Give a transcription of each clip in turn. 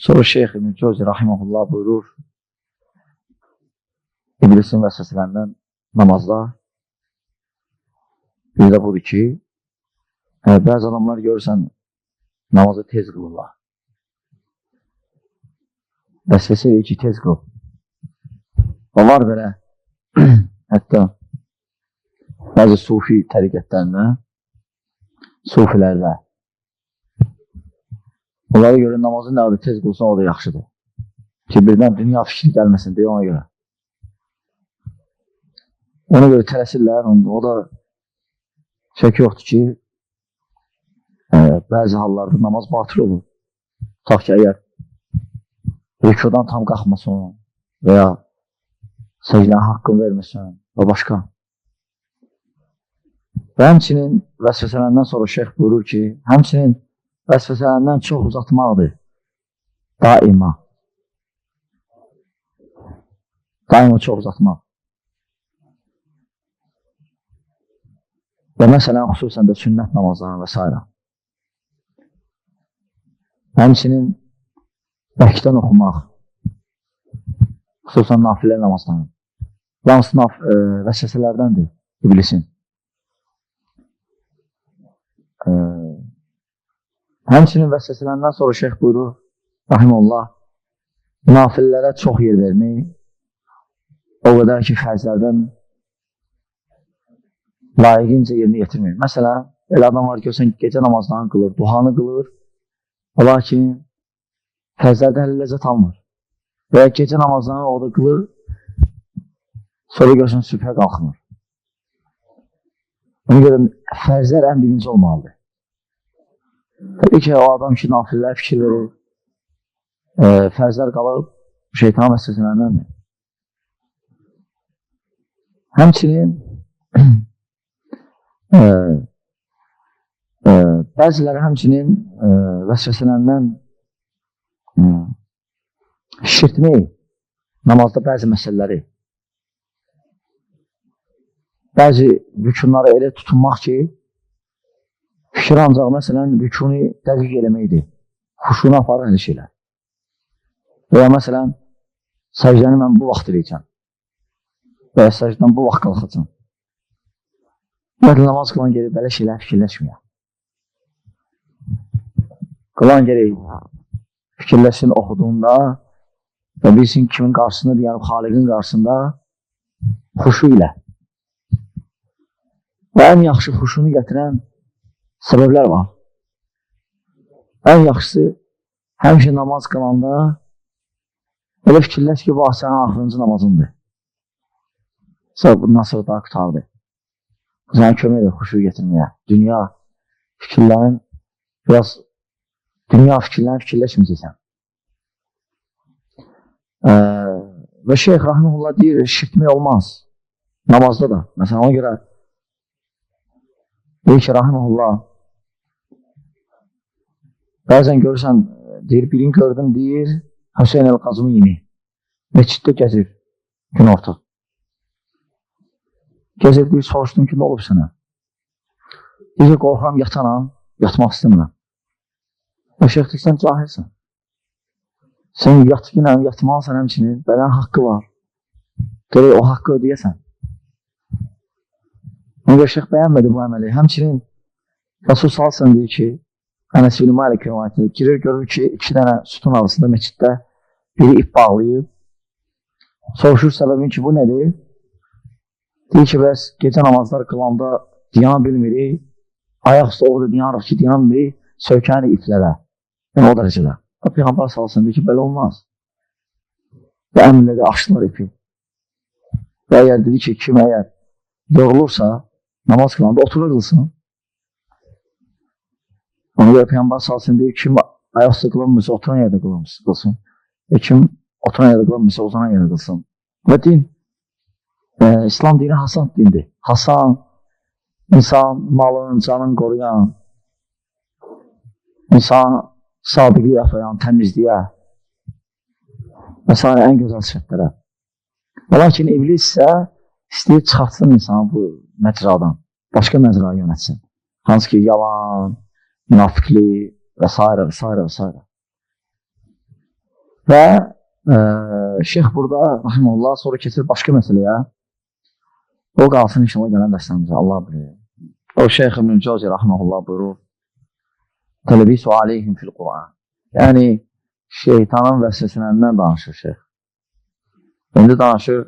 Sonra Şeyx İbn Cəvzi rahimehullah buyurur, İblisin vəsvəsələrindən namazda bir də budur ki, bəzi adamlar görürsən namazı tez qılırlar. Vəsvəsə edir ki, tez qıl. Və var belə, hətta bəzi sufi təriqətlərində, sufilərdə onlara görə namazı nə qədər tez qılsan, o da yaxşıdır. Ki, birdən dünya fikri gəlməsin deyə ona görə. Ona görə tələsirlər, o da şək yoxdur ki, bəzi hallarda namaz batıl olur. Tutaq ki, əgər rükudan tam qalxmasın və ya səcdənin haqqını verməsin və başqa. Və həmçinin vəsvəsələrindən sonra şeyx buyurur ki, həmçinin vəsvəsələrindən çox uzatmaqdır. Daima. Daima çox uzatmaq. Və məsələn, xüsusən də sünnət namazlarına və s. Həmçinin bəkdən oxumaq, xüsusən nafilə namazlarına. Yalnız vəsvəsələrdəndir iblisin. Həmçinin vəsvəsələrindən sonra şeyx buyurur, rahimullah, nafilələrə çox yer vermək, o qədər ki, fərzlərdən layiqincə yerinə yetirmir. Məsələn, elə adam var ki, gecə namazlarını qılır, duhanı qılır, lakin fərzlərdən ləzzət almır. Və gecə namazlarını o da qılır, sonra görsən sübhə qalxmır. Ona görə fərzlər ən birinci olmalıdır. Təbii ki, o adam ki, nafilələr fikir verir, fərzlər qalıb şeytan vəsvəsələrindən. Həmçinin bəziləri həmçinin vəsvəsələrindən şişirtmək namazda bəzi məsələləri, bəzi rükunları elə tutunmaq ki, fikir ancaq məsələn rükunu dəqiq eləməkdir, xuşunu aparır elə şeylər. Və ya məsələn, səcdəni mən bu vaxt eləyəcəm və ya səcdən bu vaxt qalxacam. Namaz qılan gerək belə şeylər fikirləşməyəm. Qılan gerək fikirləşsin oxuduğunda və bilsin kimin qarşısında, yəni Xaliqin qarşısında xuşu ilə. Və ən yaxşı xuşunu gətirən səbəblər var. Ən yaxşısı, həmişə namaz qılanda elə fikirləş ki, bu sənin axırıncı namazındır. Sonra bundan sonra daha qutardır. Sənə kömək edir xuşu gətirməyə. Dünya fikirlərin fikirləşməyəcəksən. Və şeyx rahimehullah deyir, şirtmək olmaz. Namazda da. Məsələn, ona görə deyir ki, rahimehullah, bəzən görürsən, deyir, birini gördüm, deyir, Hüseyin el-Qazvini məsciddə gəzir, gün orta. Gəzir, deyir, soruşdum ki, nə olub sənə? Deyir, qorxuram, yatanam, yatmaq istəmirəm. Və şeyx deyir, sən cahilsən. Sən yatmalısan həmçinin, bələn haqqı var. Deyir, o haqqı ödəyəsən. Ona görə şeyx bəyənmədi bu əməli. Həmçinin Rasul salsan deyir ki, Ənəs ibn Malik rivayətində girir, görür ki, 2 dənə sütun arasında məsciddə biri ip bağlayıb. Soruşur səbəbin ki, bu nədir? Deyir ki, bəs gecə namazlar qılanda diyana bilmirik, ayaq üstə orada diyanırıq ki, diyan bilmirik, söykənir iplərə. Yəni o dərəcədə. Peyğəmbər salsın deyir ki, belə olmaz. Və əminləri açdılar ipi. Və əgər dedi ki, kim əgər yorulursa, namaz qılanda oturur qılsın. Ona görə Peyğəmbər salsın deyir, kim ayaq üstə qılınmırsa, oturan yerdə qılsın. Və kim oturan yerdə qılınmırsa, uzanan yerdə qılsın. Və din, İslam dini Hasan dindir. Hasan, insan malını, canını qoruyan, insan sadiqliyə yaxlayan, təmizliyə və s. ən gözəl sifətlərə. Lakin iblis isə istəyir çıxartsın insanı bu məcradan, başqa məcraya yönətsin. Hansı ki, yalan, münafiqlik və s. və s. və s. Və şeyx burada, rahimullah, sonra keçir başqa məsələyə. O qalsın inşallah gələn dəstəmizə, Allah bilir. O şeyx İbn Cəvzi, rahimullah, buyurur, Tələbisu aleyhim fil Qur'an. Yəni, şeytanın vəsvəsələrindən danışır şeyx. İndi danışır,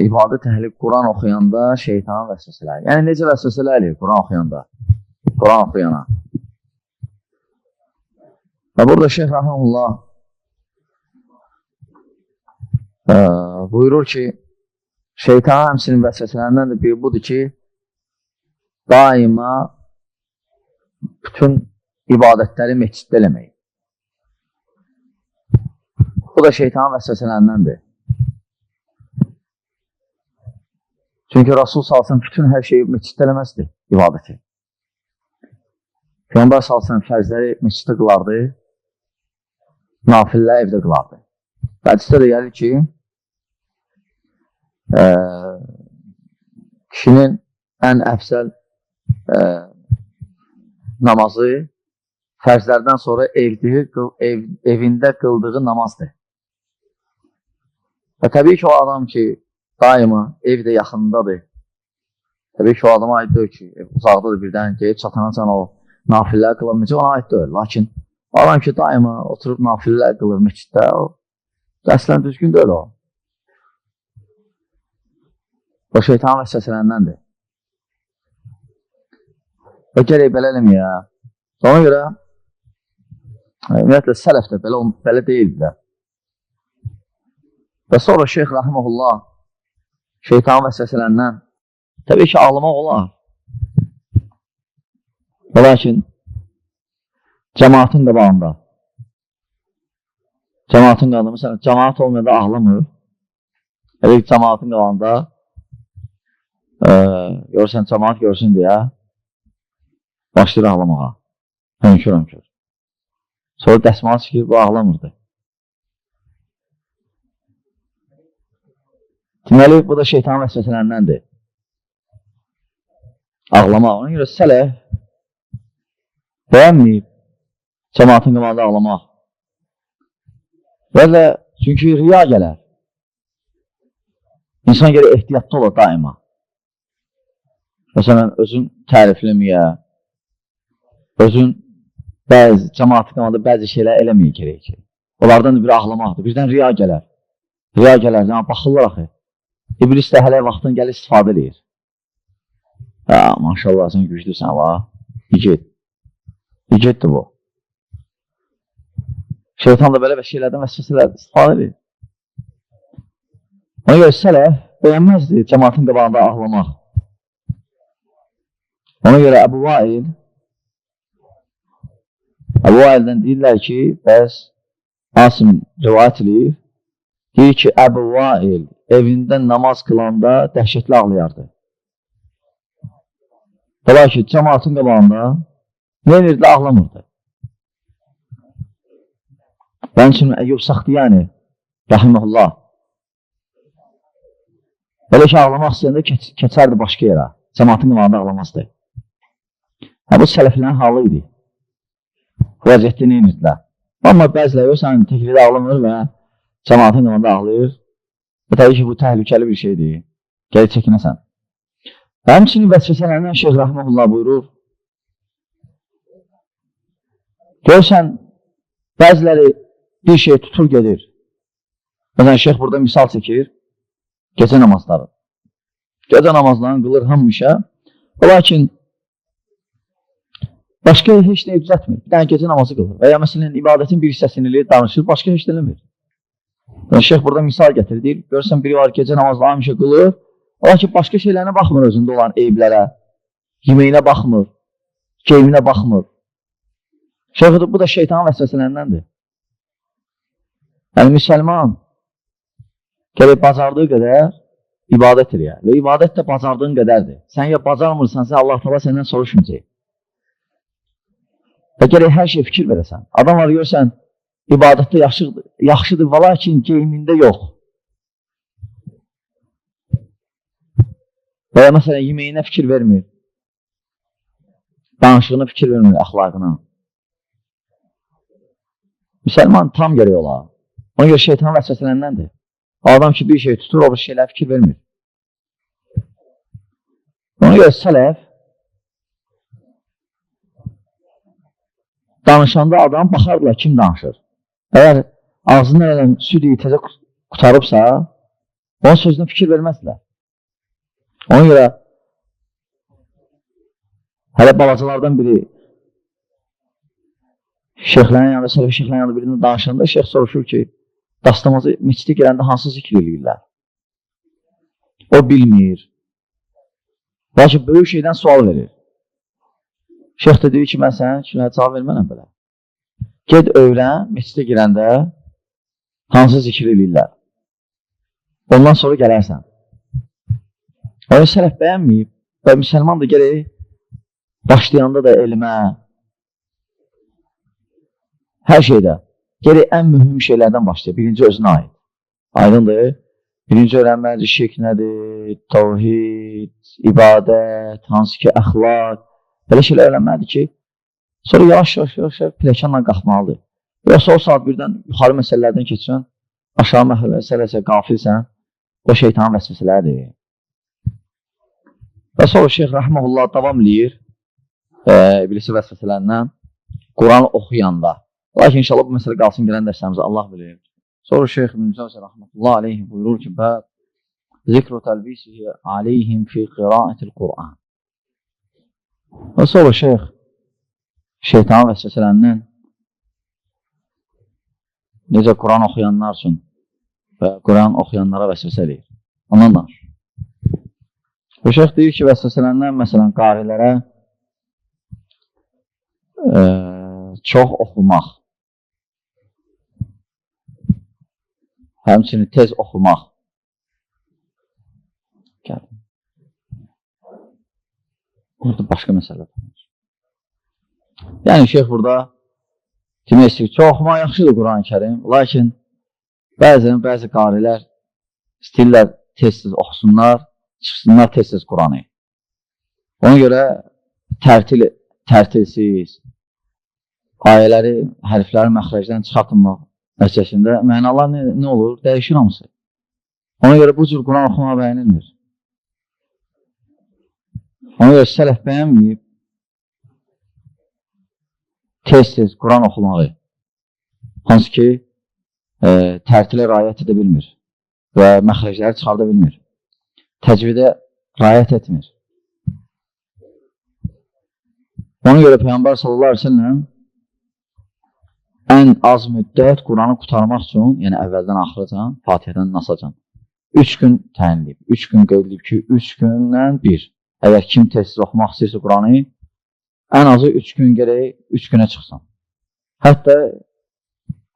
ibadət əhli Quran oxuyanda şeytanın vəsvəsələri. Yəni, necə vəsvəsələr eləyir Quran oxuyanda? Quran oxuyana. Və burada şeyx rahimullah buyurur ki, şeytanın həmsinin vəsvəsələrindən də biri budur ki, daima bütün ibadətləri meçiddə eləmək. Bu da şeytanın vəsvəsələrindəndir. Çünki Rasul salsın bütün hər şeyi meçiddə eləməzdi, ibadəti. Peyğəmbər salsın fərzləri meçiddə qılardı, nafillər evdə qılardı. Hədisdə də gəlir ki, kişinin ən əfsəl namazı fərzlərdən sonra evində qıldığı namazdır. Və təbii ki, o adam ki, daima evdə yaxındadır. Təbii ki, o adama aid deyil ki, uzaqdadır birdən ki, çatanacan o nafillər qılamayacaq, ona aid deyil. Lakin o adam ki, daima oturub nafillər qılır meçiddə, o əslən düzgün deyil o. O şeytanın vəsvəsələndəndir. Və gərək belə eləməyə. Ona görə, ümumiyyətlə, sələf də belə deyildilər. Və sonra şeyx rahiməhullah şeytanın vəsvəsələndən təbii ki, ağlamaq olar. Və lakin cəmaatın qabağında məsələn, cəmaat olmayanda ağlamır. Elə ki, cəmaatın qabağında görürsən, cəmaat görsün deyə başlayır ağlamağa. Hönkür. Sonra dəsmalı çıxır, bu ağlamırdı. Deməli, bu da şeytanın vəsvəsələndəndir. Ağlamaq. Ona görə sələf bəyənməyib cəmaatın qabağında ağlamaq. Və çünki riya gələr. İnsan görə ehtiyatlı olur daima. Məsələn, özün tərifləməyə, özün bəzi cəmaatın qabağında bəzi şeylər eləməyə gerək ki. Onlardan bir ağlamaqdır. Birdən riya gələr. Riya gələr, amma baxırlar axı. İblis də hələ vaxtdan gəlir istifadə edir. Maşallah, sən güclüsən, va. İgiddir bu. Şeytan da belə şeylərdən vəsvəsələrdən istifadə edir. Ona görə sələf bəyənməzdi cəmaatın qabağında ağlamaq. Ona görə Əbu Vaildən deyirlər ki, bəs Asim rivayət edir, deyir ki, Əbu Vail evində namaz qılanda dəhşətli ağlayardı. Ola ki, cəmaatın qabağında nə edirdi, ağlamırdı. Bənim üçün Əyyub Saxtiyani, rahiməhullah, elə ki, ağlamaq istəyəndə keçərdi başqa yerə, cəmaatın qabağında ağlamazdı. Bu sələflərin halı idi. Vəziyyətdə nə edirdilər? Amma bəziləri görsən, təklidə ağlamır və cəmaatın qabağında ağlayır. Və təbii ki, bu təhlükəli bir şeydir. Gəli çəkinəsən. Həmçinin vəsvəsələrindən Şeyx Rəhməhullah buyurur. Görsən, bəziləri bir şey tutur gedir. Məsələn, Şeyx burada misal çəkir. Gecə namazları. Gecə namazlarını qılır hammışa. Lakin başqa heç nə düzəltmir. Bir dənə gecə namazı qılır. Və ya məsələn, ibadətin bir hissəsini danışır, başqa heç nə eləmir. Şeyx burada misal gətirir. Görürsən, biri var gecə namazını hammışa qılır. Lakin başqa şeylərinə baxmır özündə olan eyiblərə. Yeməyinə baxmır. Geyiminə baxmır. Şeyx bu da şeytanın vəsvəsələndəndir. Yəni, müsəlman gəlib bacardığı qədər ibadət edir. Və ibadət də bacardığın qədərdir. Sən ya bacarmırsansa, Allah təala səndən soruşmayacaq. Və gələk hər şey fikir verəsən. Adamlar görsən, ibadətdə yaxşıdır, və lakin geyimində yox. Və ya məsələn, yeməyinə fikir vermir. Danışığına fikir vermir, əxlaqına. Müsəlman tam gərək ola. Ona görə şeytan vəsvəsələndəndir. Adam ki, bir şey tutur, o bir şeylər fikir vermir. Ona görə sələf danışanda adam baxardılar kim danışır. Əgər ağzından elə süd təzə qutarıbsa, onun sözünə fikir verməzlər. Ona görə hələ balacalardan biri şeyxlərin yanında, sələfi şeyxlərin yanında birinin danışanda şeyx soruşur ki, dastamazı meçidə gələndə hansı zikr edirlər? O bilmir. Lakin böyük şeydən sual verir. Şeyx də deyir ki, mən sənin kimlərə cavab vermənəm belə. Ged öyrən, meçidə girəndə hansı zikr edirlər. Ondan sonra gələrsən. O sələf bəyənməyib və müsəlman da gərək başlayanda da elmə, hər şeydə gərək ən mühüm şeylərdən başlayır. Birinci özünə aid. Aydındır. Birinci öyrənməlidir, şirk nədir, tavhid, ibadət, hansı ki, əxlaq. Belə şeylər öyrənməlidir ki, sonra yavaş-yavaş pləkanla qalxmalıdır. Yoxsa o saat birdən yuxarı məsələlərdən keçsən, aşağı məsələsə qafilsən, o şeytanın vəsvəsələridir. Və sonra Şeyx Rəhməhullah davam edir iblisi vəsvəsələrindən Quran oxuyanda. Lakin inşallah bu məsələ qalsın gələn dərslərimizə Allah bilir. Sonra Şeyx İbn Cəvzi Rəhmətullah aleyhi buyurur ki, zikru təlbisihi aleyhim fi qiraətil Quran. Və sonra Şeyx şeytanın vəsvəsələrindən necə Quran oxuyanlar üçün və Quran oxuyanlara vəsvəsə eləyir. Ondan danışır. Bu şeyx deyir ki, vəsvəsələrindən məsələn qarilərə çox oxumaq, həmçinin tez oxumaq. Burada başqa məsələ. Yəni şeyx burada demək istəyir, çox oxumaq yaxşıdır Quran-ı Kərim, lakin bəzi qarilər istəyirlər tez-tez oxusunlar, çıxsınlar tez-tez Quranı. Ona görə tərtilsiz, ayələri, hərfləri məxrəcdən çıxartmaq nəticəsində mənalar nə olur? Dəyişir hamısı. Ona görə bu cür Quran oxumağa bəyənilmir. Ona görə sələf bəyənməyib tez-tez Quran oxumağı, hansı ki, tərtilə rayət edə bilmir və məxrəcləri çıxarda bilmir. Təcvidə rayət etmir. Ona görə Peyğəmbər sallallahu aleyhi ve sellem ən az müddət Quranı qutarmaq üçün, yəni əvvəldən axıracan, Fatihədən Nasacan 3 gün təyin edib. 3 gün qeyd edib ki, 3 gündən 1. Əgər kim tez-tez oxumaq istəyirsə Quranı, ən azı 3 gün gərək 3 günə çıxsın. Hətta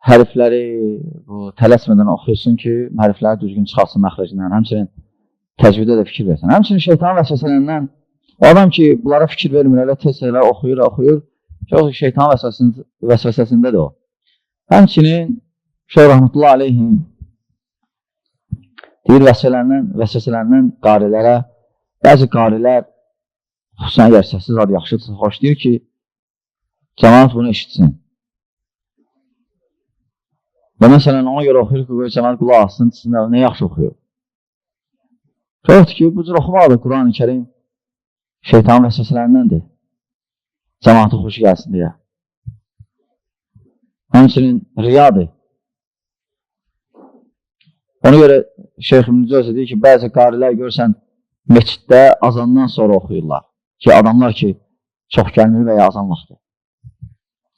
hərfləri tələsmədən oxuyursun ki, hərfləri düzgün çıxarsın məxrəcindən, həmçinin təcvidə də fikir versin. Həmçinin şeytanın vəsvəsələrindən o adam ki, bunlara fikir vermir, elə tez-tezlər oxuyur, çox şeytanın vəsvəsəsindədir o. Həmçinin Şeyx Rəhmətullah aleyhi deyir, vəsvəsələrindən qarilərə, bəzi qarilər, xüsusən əgər səssiz adı yaxşıdırsa, xoş deyir ki, cəmaat bunu eşitsin. Və məsələn, ona görə oxuyur ki, cəmaat qulaq assın, nə yaxşı oxuyur. Çoxdur ki, bu cür oxumaqdır Quran-ı Kərim şeytanın vəsvəsələrindəndir. Cəmaatı xoşu gəlsin deyə. Həmçinin riyadır. Ona görə Şeyx İbn Cəvzi deyir ki, bəzi qarilər görsən meçiddə azandan sonra oxuyurlar. Ki, adamlar ki, çox gəlmir və ya azan vaxtı.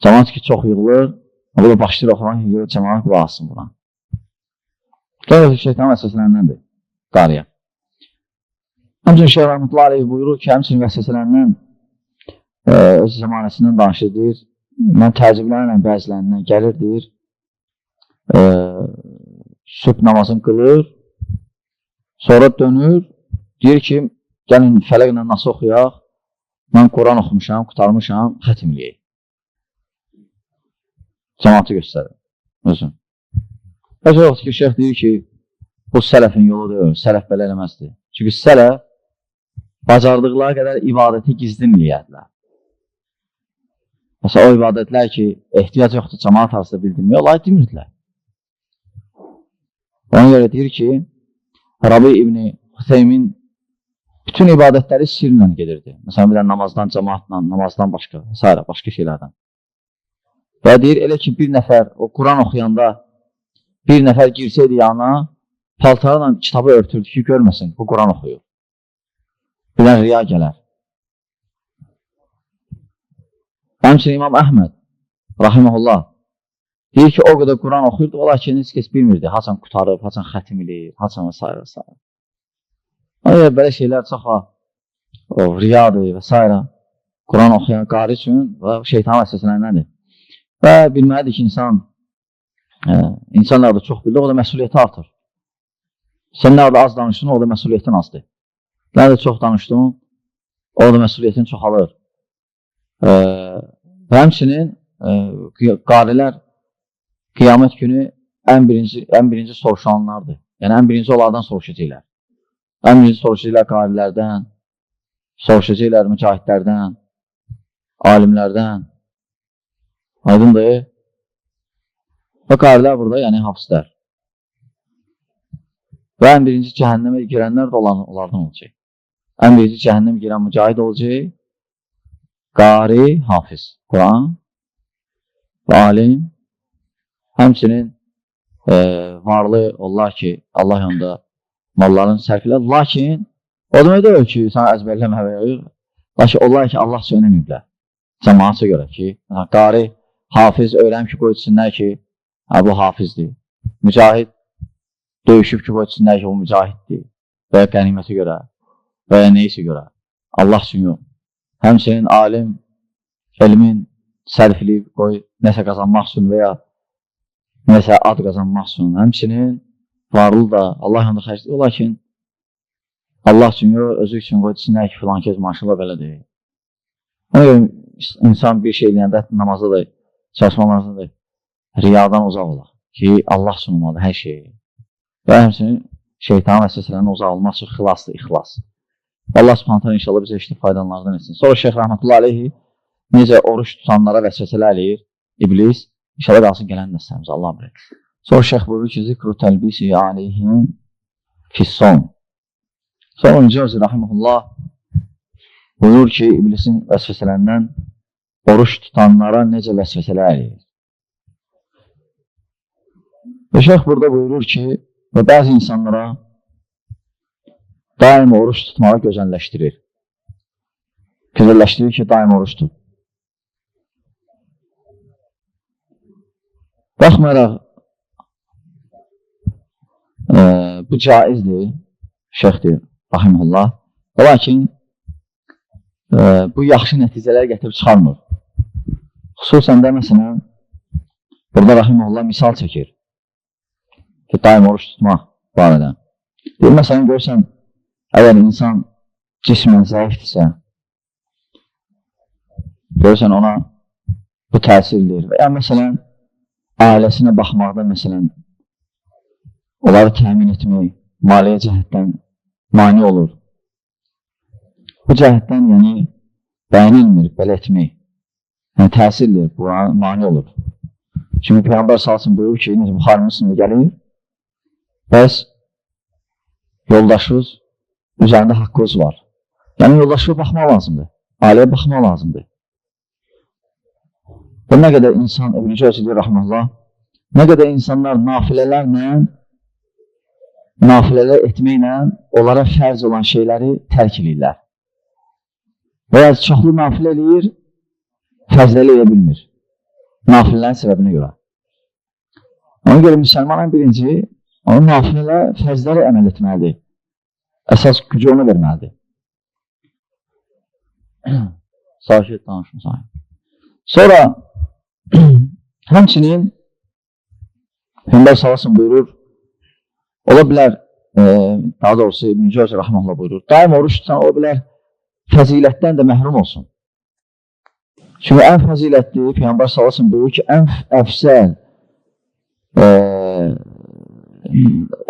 Cəmaat ki, çox yığılır, o da başlayır oxuran ki, görür, cəmaat qulaq assın buna. Sonra şeytanın vəsvəsələrindəndir qariyə. Həmçinin Şeyx Rəhmətullah aleyhi buyurur ki, həmçinin vəsvəsələrindən öz zəmanəsindən danışır, deyir, mən təəccüblərlə bəzilərindən gəlir, deyir, sübh namazını qılır, sonra dönür, deyir ki, gəlin fələqlə nasıl oxuyaq, mən Quran oxumuşam, qutarmışam, xətim eləyək. Cəmaatı göstərir, özün. Bəzi yoxdur ki, şeyx deyir ki, bu sələfin yoludur, sələf belə eləməzdir. Çünki sələf bacardıqları qədər ibadəti gizlin eləyədilər. Məsələn, o ibadətlər ki, ehtiyac yoxdur, cəmaat arasında bildirmiyor, onlar demirdilər. Ona görə deyir ki, Rabi İbn-i Hüseymin bütün ibadətləri sirlə gedirdi. Məsələn, bir namazdan, cəmaatla, namazdan başqa, başqa şeylərdən. Və deyir, elə ki, bir nəfər o Quran oxuyanda bir nəfər girsəydi yanına, paltarla kitabı örtürdü ki, görməsin, bu Quran oxuyur. Bilən riya gələr. Həmçinin İmam Əhməd, rahiməhullah, deyir ki, o qədər Quran oxuyurdu, ola ki, heç kəs bilmirdi, haçan qutarıb, haçan xətim eləyir, haçan və s. və s. Ona belə şeylər çox riyadır və s. Quran oxuyan qari üçün və şeytan vəsvəsələrinəndir. Və bilməlidir ki, insanlar da çox bildi, o da məsuliyyəti artır. Sən nə az danışdın, o da məsuliyyətin azdır. Nə də çox danışdın, o da məsuliyyətin çoxalır. Və həmçinin qarilər qiyamət günü ən birinci soruşanlardır. Yəni, ən birinci onlardan soruşacaqlar. Ən birinci soruşacaqlar qarilərdən, soruşacaqlar mücahidlərdən, alimlərdən. Aydındır. Və qarilər burada, yəni hafizlər. Və ən birinci cəhənnəmə girənlər də onlardan olacaq. Ən birinci cəhənnəmə girən mücahid olacaq. Qari, hafiz, Quran və alim, həmçinin varlı onlar ki, Allah yolunda malların sərfilər. Lakin, o demək deyil ki, sana əzbərləmə yox. Lakin, onlar ki, Allah söylənməyiblər. Cəmaatça görə ki, qari, hafiz öyrəm ki, qoyutsunlar ki, bu hafizdir. Mücahid döyüşüb ki, qoyutsunlar ki, bu mücahiddir. Və ya qəniməti görə, və ya neysə görə. Allah üçün yox. Həmçinin alim, elmin sərfliyib qoy, nəsə qazanmaq üçün və ya nəsə ad qazanmaq üçün. Həmçinin varlı da Allah yanında xərcdir. Lakin Allah üçün yox, özü üçün qoy, desinlər ki, filan kez maşallah belədir. Ona görə insan bir şey eləyəndə, namazda da, çalışmalarında da riyadan uzaq olar ki, Allah üçün olmalı hər şeyi. Və həmçinin şeytanın vəsvəsələrindən uzaq olmaq üçün xilasdır, ixlas. Allah subhanətən inşallah bizə işdə faydalarından etsin. Sonra Şeyx Rəhmətullah Aleyhi necə oruç tutanlara vəsvəsələ eləyir iblis. İnşallah qalsın gələn nəslərimizə, Allah bilir. Sonra Şeyx buyurur ki, zikru təlbisi aleyhim fisson. Sonra Cəvzi Rəhmətullah buyurur ki, iblisin vəsvəsələrindən oruç tutanlara necə vəsvəsələ eləyir. Və Şeyx burada buyurur ki, və bəzi insanlara daim oruç tutmağı gözəlləşdirir. Gözəlləşdirir ki, daim oruç tut. Baxmayaraq, bu caizdir, şeyxdir, rahimullah. Lakin, bu yaxşı nəticələr gətirib çıxarmır. Xüsusən də, məsələn, burada rahimullah misal çəkir ki, daim oruç tutmaq barədə. Məsələn, görürsən, əgər insan cismən zəifdirsə, görürsən ona bu təsirdir. Və ya məsələn, ailəsinə baxmaqda, məsələn, onları təmin etmək, maliyyə cəhətdən mani olur. Bu cəhətdən, yəni, bəyənilmir, belə etmək. Yəni, təsirdir, bu mani olur. Çünki Peyğəmbər salsın buyurur ki, necə Buxari Müslimdə gəlir, bəs yoldaşınız üzərində haqqınız var. Yəni, yoldaşıya baxmaq lazımdır, ailəyə baxmaq lazımdır. Və nə qədər insan, İbn-i Cəvzi rəhməllah, nə qədər insanlar nafilələr etməklə onlara fərz olan şeyləri tərk edirlər. Və ya çoxlu nafilə eləyir, fərzləri edə bilmir. Nafilələrin səbəbinə görə. Ona görə müsəlmanın birinci, onun nafilələ fərzləri əməl etməlidir. Əsas gücü ona verməlidir. Sakit danışma sahib. Sonra, həmçinin Peyğəmbər sallallahu buyurur, ola bilər, daha doğrusu İbn-i Cəvzi rəhməhullah buyurur, daim oruç tutan ola bilər, fəzilətdən də məhrum olsun. Çünki ən fəzilətli, Peyğəmbər sallallahu buyurur ki, ən əfsəl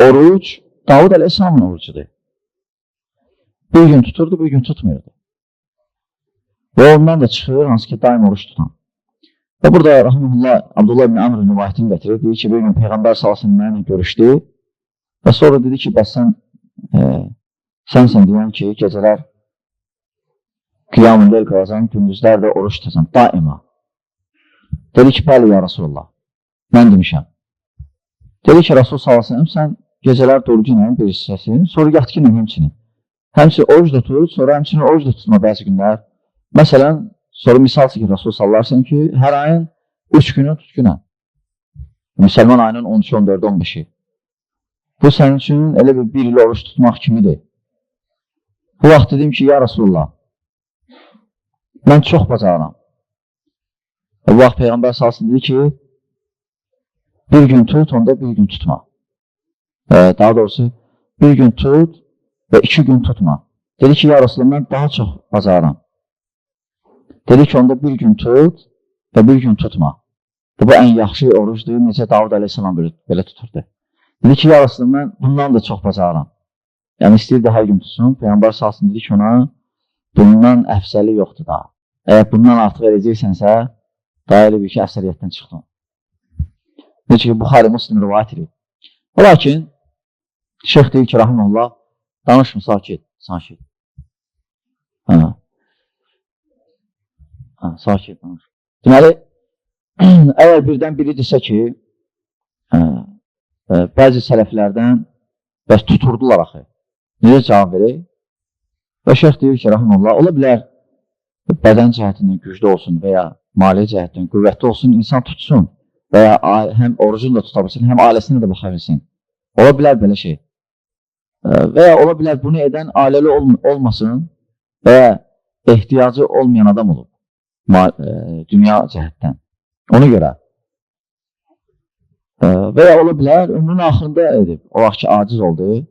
oruc Davud əleyhissalamın orucudur. Bir gün tuturdu, bir gün tutmuyordu. Və ondan da çıxır, hansı ki, daim oruç tutan. Və burada Rahimullah Abdullah ibn Amr rivayətini gətirir. Deyir ki, bir gün Peyğəmbər sallallahu mənimlə görüşdü və sonra dedi ki, bəs sənsən deyən ki, gecələr qiyam-ı leyl qalacam, gündüzlər də oruç tutacam, daima. Dedi ki, bəli ya Rasulullah, mən demişəm. Dedi ki, Rasul sallallahu sən gecələr doğrucunayım bir hissəsin, sonra yatqınım həmçinin. Həmçinin oruç da tut, sonra həmçinin oruç da tutma bəzi günlər. Məsələn, sonra misal çəkir Rasul sallallahu ki, hər ayın 3 günü tutqunam. Müsəlman ayının 13, 14, 15-i. Bu sənin üçün elə bir il oruç tutmaq kimidir. Bu vaxt dedim ki, ya Rasulullah, mən çox bacaram. Bu vaxt Peyğəmbər sallallahu dedi ki, bir gün tut, onda bir gün tutma. Daha doğrusu, bir gün tut və 2 gün tutma. Dedi ki, ya Rasulullah, mən daha çox bacaram. Dedi ki, onda bir gün tut və bir gün tutma. Bu ən yaxşı orucdur, necə Davud Aleyhisselam belə tuturdu. Dedi ki, ya Rasulullah, mən bundan da çox bacaram. Yəni, istəyirdi hər gün tutsun. Peyğəmbər salsın dedi ki, ona bundan əfsəli yoxdur daha. Əgər bundan artıq edəcəksənsə, daha elə bir ki, əfsəliyyətdən çıxdın. Necə ki, Buxari Müslim rivayət edir. Lakin, şeyx deyir ki, Rahimullah, danışma, sakit, sakit. Sakit, danış. Deməli, əgər birdən biri desə ki, bəzi sələflərdən bəs tuturdular axı. Necə cavab verək? Və şeyx deyir ki, Rahimullah, ola bilər bədən cəhətindən güclü olsun və ya maliyyə cəhətindən qüvvətli olsun, insan tutsun və ya həm orucunu da tutabilsin, həm ailəsinə də baxa bilsin. Ola bilər belə şey. Və ya ola bilər bunu edən ailəli olmasın və ya ehtiyacı olmayan adam olub dünya cəhətdən. Ona görə. Və ya ola bilər ömrünün axırında edib, o vaxt ki, aciz oldu,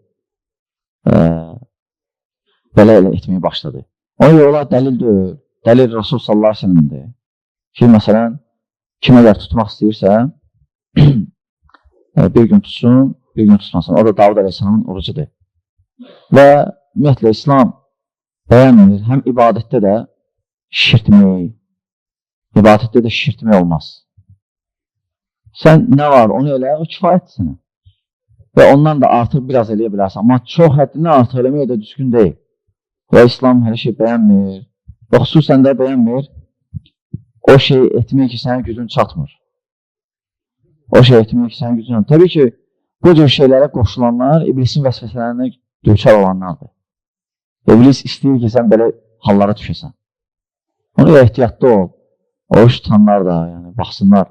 belə etməyə başladı. Ona görə olar dəlil deyil. Dəlil Rasul sallallahu aleyhi ve sellem'dir. Ki, məsələn, kim əgər tutmaq istəyirsə, bir gün tutsun, bir gün tutmasın. O da Davud Aleyhisselamın orucudur. Və ümumiyyətlə, İslam bəyənmir, həm ibadətdə də şişirtmək olmaz. Sən nə var, onu elə, o kifayətdir sənə. Və ondan da artıq biraz eləyə bilərsən. Amma çox həddindən artıq eləmək də düzgün deyil. Və İslam hər şey bəyənmir. Və xüsusən də bəyənmir, o şey etmək ki, sənin gücün çatmır. O şey etmək ki, sənin gücün çatmır. Təbii ki, bu cür şeylərə qoşulanlar iblisin vəsvəsələrinə düçar olanlardır. İblis istəyir ki, sən belə hallara düşəsən. Ona görə ehtiyatlı ol. Oruç tutanlar da, yəni, baxsınlar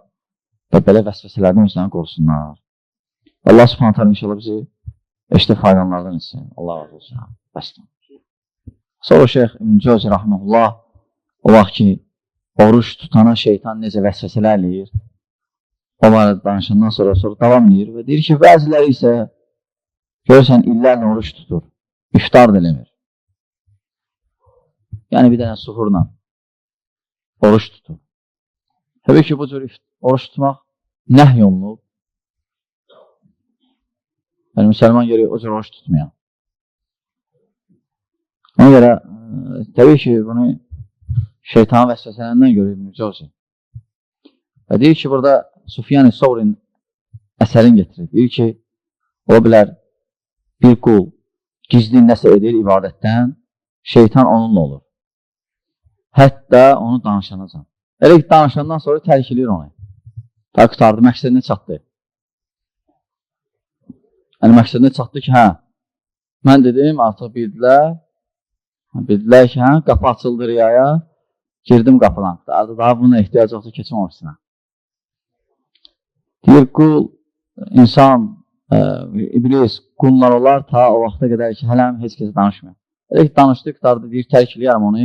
və belə vəsvəsələrdən özlərini qorusunlar. Allah subhanət hələ inşallah bizi eşdə faydalardan etsin. Allah razı olsun. Bəsdir. Sonra Şeyx İbn Cəvzi Rahiməhullah o vaxt ki, oruç tutana şeytan necə vəsvəsələr eləyir, o barədə danışandan sonra davam edir və deyir ki, bəziləri isə görürsən illərlə oruç tutur, iftar da eləmir. Yəni bir dənə suhurla oruç tutur. Təbii ki, bu cür oruç tutmaq nəhy olunub. Yəni, müsəlman gəlir o cür oruç tutmayan. Ona görə, təbii ki, bunu şeytanın vəsvəsələrindən görür İbn Cəvzi. Və deyir ki, burada Sufyan-ı Savrin əsərini getirir. Deyir ki, ola bilər bir qul gizli nəsə edir ibadətdən, şeytan onunla olur. Hətta onu danışanacaq. Elə ki, danışandan sonra tərk edir onu. Ta qutardı, məqsədinə çatdı. Yəni, məqsədinə çatdı ki, mən dedim, artıq bildilər ki, qapı açıldı riyaya, girdim qapıdan. Daha buna ehtiyac yoxdur, keçim ofisinə. Deyir, qul, insan, iblis, qullar olar ta o vaxta qədər ki, hələm heç kəsə danışmıyor. Elə ki, danışdı, qutardı, deyir, tərk eləyərəm onu.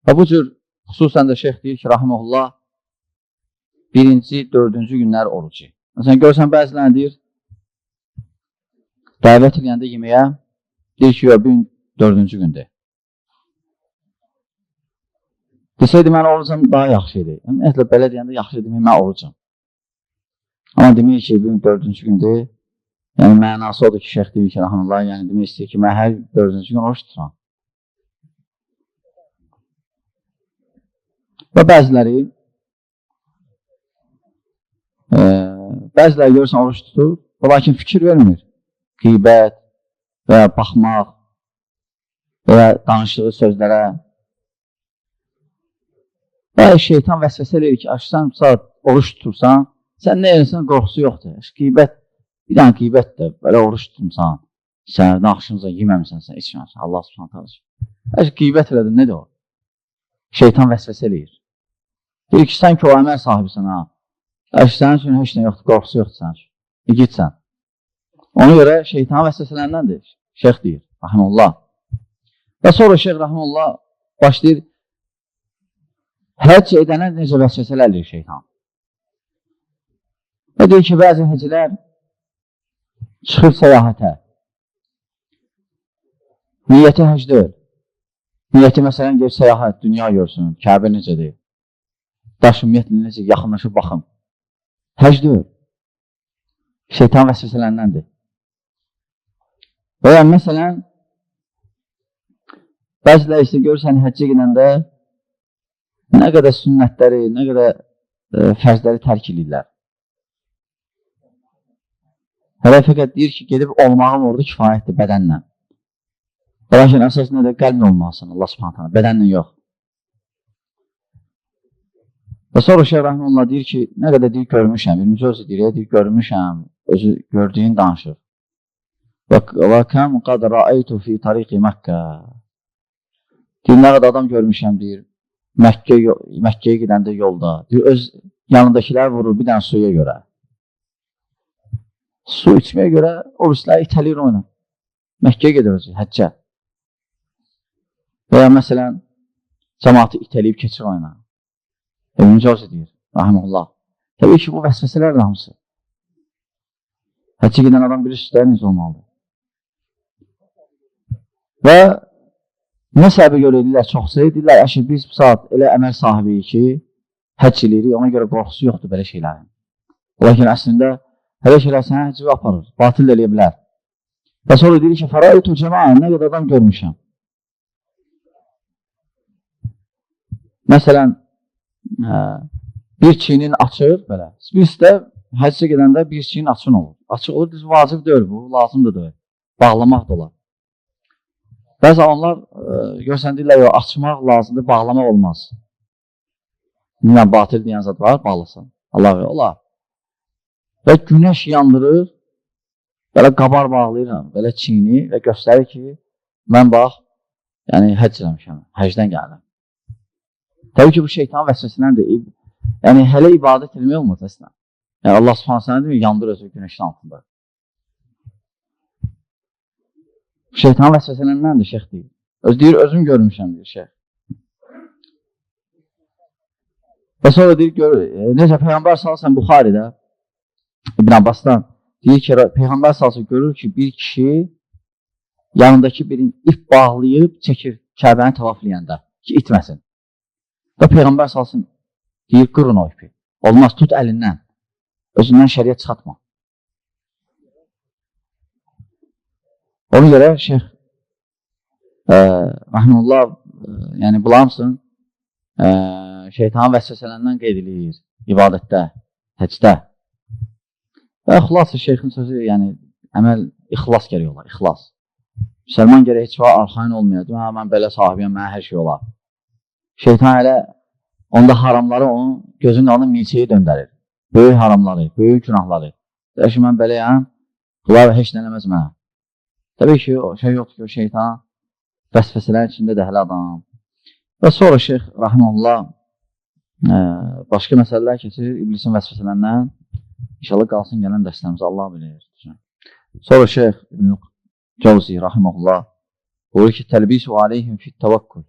Və bu cür, xüsusən də şeyx deyir ki, Rahiməhullah, 1-ci, 4-cü günlər orucu. Məsələn, görsən, bəzilən deyir, dəvət eləyəndə yeməyə, deyir ki, 4-cü gündür. Desəydi, mən orucam daha yaxşı idi. Ümumiyyətlə, belə deyəndə yaxşı idi, mən orucam. Amma demək ki, 4-cü gündür, yəni mənası odur ki, şeyx deyir ki, Rahiməhullah, yəni demək istəyir ki, mən hər 4-cü gün oruç tuturam. Və bəziləri Bəziləri görürsən oruç tutur, lakin fikir vermir. Qeybət və ya baxmaq və ya danışdığı sözlərə. Və şeytan vəsvəsə eləyir ki, sən oruç tutursan, sən nə edirsən qorxusu yoxdur. Qeybət, bir dənə qeybətdir, belə oruç tutursan, səhərdən axşamıza yeməmsən, sən içməmsən, Allah subhanət alır. Əgər qeybət elədin, nədir o? Şeytan vəsvəsə eləyir. Deyir ki, sən ki o əməl sahibisən, ha. Əgər sənin üçün heç nə yoxdur, qorxusu yoxdur sənin üçün. Gitsən. Ona görə şeytan vəsvəsələndəndir. Şeyx deyir, rahimullah. Və sonra şeyx rahimullah başlayır, həcc edənə necə vəsvəsələr eləyir şeytan. Və deyir ki, bəzi həcilər çıxır səyahətə. Niyyəti həcc deyil. Niyyəti məsələn, gel səyahət, dünya görsün, Kəbə necədir? Daş ümumiyyətlə necə yaxınlaşıb baxım. Həcc deyil. Şeytan vəsvəsələndəndir. Və ya məsələn, bəzilə isə görürsən həccə gedəndə nə qədər sünnətləri, nə qədər fərzləri tərk edirlər. Hələ fəqət deyir ki, gedib olmağım orada kifayətdir bədənlə. Lakin əsas nədir? Qəlblə olmalısın, Allah subhanətə, bədənlə yox. Və sonra Şeyh Rəhməlullah deyir ki, nə qədər deyir, görmüşəm, birinci özü deyir, görmüşəm, özü gördüyün danışır. Və kəm qad rəaytu fi tariqi Məkkə. Deyir, nə qədər adam görmüşəm, deyir, Məkkəyə gedəndə yolda, deyir, öz yanındakilər vurur bir dənə suya görə. Su içməyə görə o birisləri itəliyir oyna. Məkkəyə gedir özü, həccə. Və ya məsələn, cəmaatı itəliyib keçir oyna. Birinci özü deyir, rahimullah. Təbii ki, bu vəsvəsələr də hamısı. Həccə gedən adam bilir üstləri necə olmalıdır. Və nə səbəbə görə edirlər çoxsa? Deyirlər, əşir biz bu saat elə əməl sahibiyik ki, həcc edirik, ona görə qorxusu yoxdur belə şeylərin. Lakin əslində, hələ şeylər sənə həcci aparır, batil eləyə bilər. Və sonra deyir ki, fəraitu cəmaə, nə qədər adam görmüşəm. Məsələn, bir çiyinin açır, belə. Biz də həccə gedəndə bir çiyin açın olur. Açıq olur, vacib deyil bu, lazımdır deyil. Bağlamaq da olar. Bəzi onlar görsən deyirlər, açmaq lazımdır, bağlamaq olmaz. Bilmən, batil deyən zat var, bağlasın. Allah verir, olar. Və günəş yandırır, belə qabar bağlayıram, belə çiyini və göstərir ki, mən bax, yəni həcc eləmişəm, həcdən gəldim. Təbii ki, bu şeytan vəsvəsələndir. Yəni, hələ ibadət eləmək olmaz əslən. Yəni, Allah subhanə sənə demir, yandır özü günəşin altında. Şeytan vəsvəsələndəndir, şeyx deyir. Deyir, özüm görmüşəm, deyir şeyx. Və sonra deyir, necə Peyğəmbər salsan Buxaridə, İbn Abbasdan, deyir ki, Peyğəmbər salsan görür ki, bir kişi yanındakı birini ip bağlayıb çəkir Kəbəni tavaflayanda ki, itməsin. Və Peyğəmbər salsın, deyir, qırın o ipi. Olmaz, tut əlindən. Özündən şəriət çıxatma. Ona görə şeyx Rəhməlullah, yəni bulamsın, şeytanın vəsvəsələrindən qeyd edilir ibadətdə, həcdə. Və xülasdır şeyxin sözü, yəni əməl, ixlas gərək olar, ixlas. Müsəlman gərək heç var arxain olmayaq, mən belə sahibiyəm, mənə hər şey olar. Şeytan elə onda haramları onun gözünün yanında milçəyi döndərir. Böyük haramları, böyük günahları. Deyir ki, mən beləyəm, bunlar heç nələməz mənə. Təbii ki, o şey yoxdur ki, o şeytan vəsvəsələrin içində də hələ adam. Və sonra şeyx Rəhməlullah başqa məsələlər keçirir iblisin vəsvəsələrindən. İnşallah qalsın gələn dərslərimizə Allah bilir. Sonra şeyx İbn Cəvzi Rəhməlullah buyurur ki, təlbisu aleyhim fit təvakkul.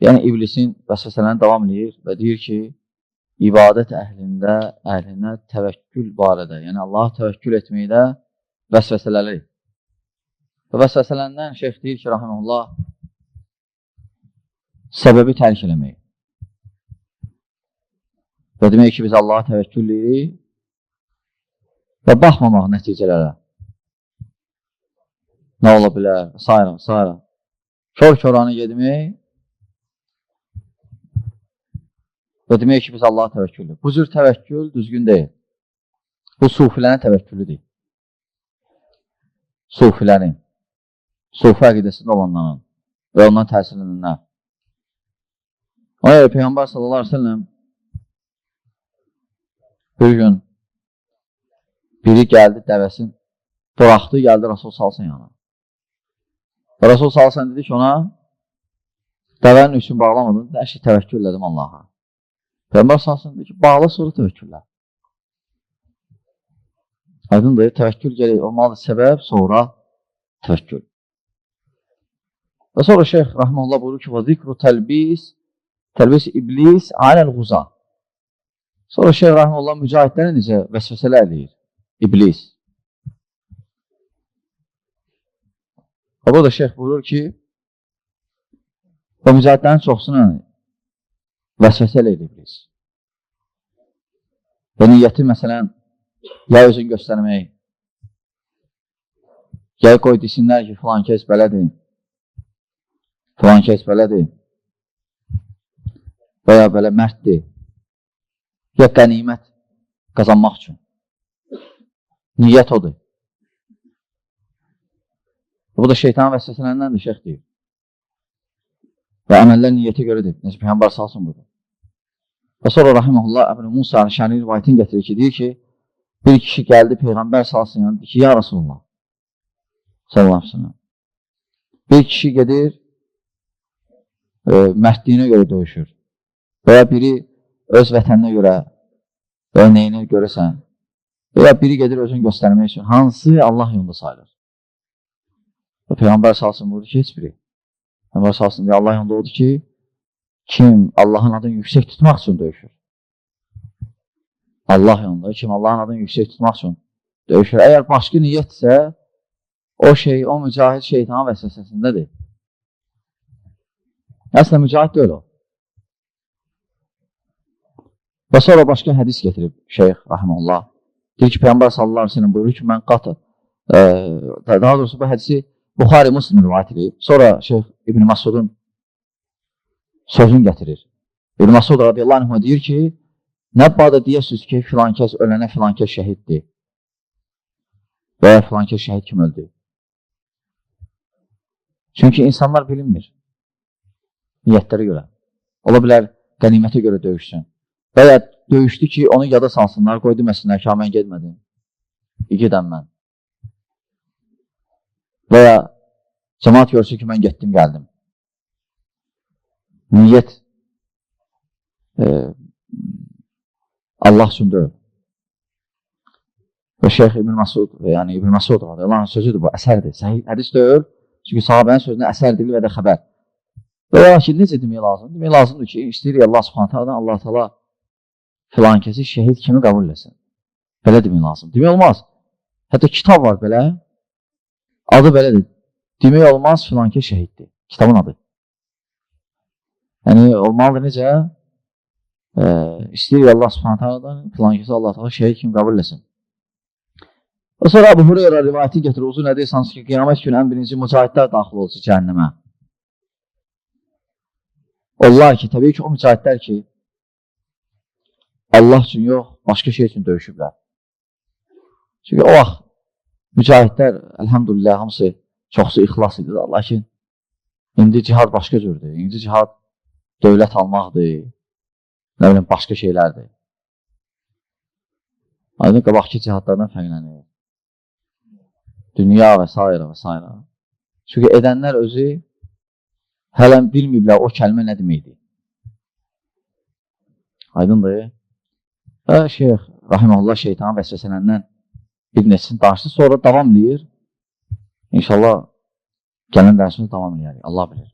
Yəni, iblisin vəsvəsələrini davam edir və deyir ki, ibadət əhlinə təvəkkül barədə, yəni Allaha təvəkkül etməkdə vəsvəsələri. Və vəsvəsələrindən şeyx deyir ki, rahiməhullah, səbəbi tərk eləmək. Və demək ki, biz Allaha təvəkkül edirik və baxmamaq nəticələrə. Nə ola bilər, sayra. Kör-köranı yedmək Və demək ki, biz Allaha təvəkküldür. Bu cür təvəkkül düzgün deyil. Bu sufilərin təvəkkülüdür. Sufilərin, sufi əqidəsində olanların və ondan təsirlənənlər. Ona görə Peyğəmbər sallallahu aleyhi ve sellem bir gün biri gəldi dəvəsin, buraxdı, gəldi Rasul salsın yana. Və Rasul salsın dedi ki ona, dəvənin üçün bağlamadın, hər şey təvəkkül elədim Allaha. Peyğəmbər salsın dedi ki, bağla sonra təvəkküllər. Aydındır, təvəkkül gələk olmalıdır səbəb, sonra təvəkkül. Və sonra Şeyx Rəhməlullah buyurur ki, və zikru təlbis iblis aləl-ğuza. Sonra Şeyx Rəhməlullah mücahidləri necə vəsvəsələr eləyir? İblis. Və burada Şeyx buyurur ki, o mücahidlərin çoxsuna vəsvəsə eləyir iblis. Və niyyəti məsələn, ya özün göstərmək, ya qoy desinlər ki, filan kəs belədir, filan kəs belədir, və ya belə mərddir, ya qənimət qazanmaq üçün. Niyyət odur. Bu da şeytanın vəsvəsələrindən şeyx deyir. Və əməllər niyyətə görədir. Necə Peyğəmbər salsın budur. Və sonra Rahiməhullah Əbn Musa Şəni rivayətini gətirir ki, deyir ki, bir kişi gəldi Peyğəmbər salsın yanı, deyir ki, ya Rasulullah sallallahu aleyhi ve sellem. Bir kişi gedir mərdliyinə görə döyüşür. Və ya biri öz vətəninə görə və ya neyini görəsən və ya biri gedir özünü göstərmək üçün hansı Allah yolunda sayılır. Və Peyğəmbər salsın buyurdu ki, heç biri. Peyğəmbər salsın deyə Allah yolunda odur ki, kim Allahın adını yüksək tutmaq üçün döyüşür. Allah yolunda kim Allahın adını yüksək tutmaq üçün döyüşür. Əgər başqa niyyətsə, o şey, o mücahid şeytanın vəsvəsəsindədir. Əslində mücahid deyil o. Və sonra başqa hədis getirib Şeyx Rahimullah. Deyir ki, Peyğəmbər sallallahu aleyhi ve sellem buyurur ki, mən qatı. Daha doğrusu bu hədisi Buxari Müslim rivayət edib. Sonra Şeyx İbn Masudun sözünü gətirir. İbn Masud radiyallahu anh deyir ki, nə bada deyəsiniz ki, filan kəs ölənə filan kəs şəhiddir. Və ya filan kəs şəhid kim öldü? Çünki insanlar bilinmir. Niyyətlərə görə. Ola bilər qənimətə görə döyüşsün. Və ya döyüşdü ki, onu yada salsınlar, qoy deməsinlər ki, mən gedmədim. İgidəm mən. Və ya cəmaat görsün ki, mən getdim, gəldim. Niyyət Allah üçün deyil. Və Şeyx İbn Masud, yəni İbn Masud Allah'ın sözüdür bu, əsərdir. Səhih hədis deyil. Çünki sahabənin sözünə əsər dili və də xəbər. Və ya ki, necə demək lazım? Demək lazımdır ki, istəyir Allah subhanətə adan Allah təala filan kəsi şəhid kimi qəbul eləsin. Belə demək lazım. Demək olmaz. Hətta kitab var belə. Adı belədir. Demək olmaz filan kəs şəhiddir. Kitabın adı. Yəni, olmalıdır necə? İstəyir Allah subhanətə adan filan kəsi Allah təala şəhid kimi qəbul eləsin. Və sonra Əbu Hüreyrə rivayəti getirir. Uzun ədeysiniz ki, qiyamət günü ən birinci mücahidlər daxil olsun cəhənnəmə. Onlar ki, təbii ki, o mücahidlər ki, Allah üçün yox, başqa şey üçün döyüşüblər. Çünki o vaxt mücahidlər, əlhamdülillah, hamısı çoxsu ixlas edir. Lakin indi cihad başqa cürdür. İndi cihad dövlət almaqdır, nə bilim, başqa şeylərdir. Aydın qabaqki cihadlardan fərqlənir. Dünya və s. və s. Çünki edənlər özü hələn bilməyiblər o kəlmə nə deməkdir. Aydındır. Və Şeyx Rahiməhullah şeytanın vəsvəsələrindən bir neçəsini danışdı. Sonra davam edir. İnşallah gələn dərsimizdə davam edərik. Allah bilir.